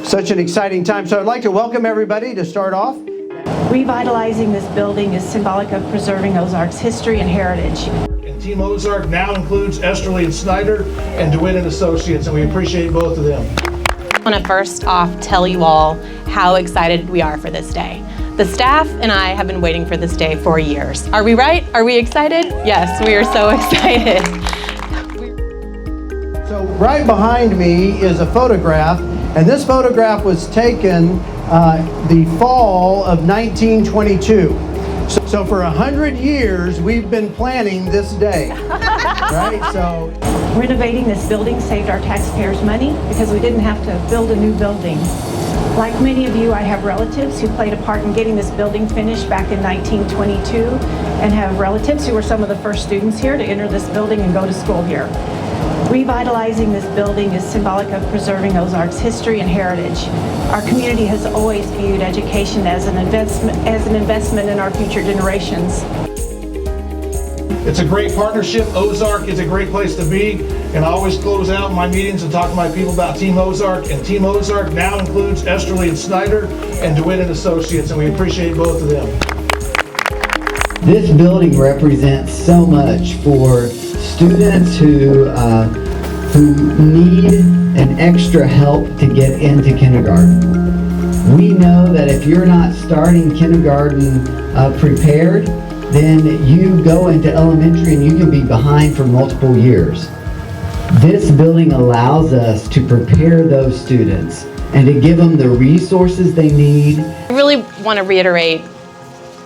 Such an exciting time. So I'd like to welcome everybody to start off. Revitalizing this building is symbolic of preserving Ozark's history and heritage. And Team Ozark now includes Esterly and Snyder and DeWitt and Associates, and we appreciate both of them. I want to first off tell you all how excited we are for this day. The staff and I have been waiting for this day for years. Are we right? Are we excited? Yes, we are so excited. So right behind me is a photograph, and this photograph was taken the fall of 1922. So for 100 years, we've been planning this day, right? So Renovating this building saved our taxpayers money because we didn't have to build a new building. Like many of you, I have relatives who played a part in getting this building finished back in 1922 and have relatives who were some of the first students here to enter this building and go to school here. Revitalizing this building is symbolic of preserving Ozark's history and heritage. Our community has always viewed education as an investment in our future generations. It's a great partnership. Ozark is a great place to be, and I always close out my meetings and talk to my people about Team Ozark, and Team Ozark now includes Esterly and Snyder and DeWitt and Associates, and we appreciate both of them. This building represents so much for students who need an extra help to get into kindergarten. We know that if you're not starting kindergarten prepared, then you go into elementary and you can be behind for multiple years. This building allows us to prepare those students and to give them the resources they need. I really want to reiterate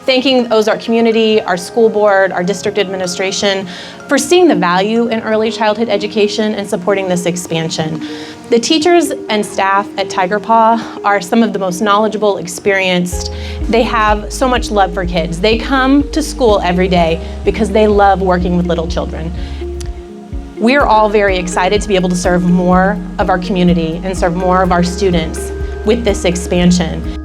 thanking the Ozark community, our school board, our district administration for seeing the value in early childhood education and supporting this expansion. The teachers and staff at Tiger Paw are some of the most knowledgeable, experienced. They have so much love for kids. They come to school every day because they love working with little children. We're all very excited to be able to serve more of our community and serve more of our students with this expansion.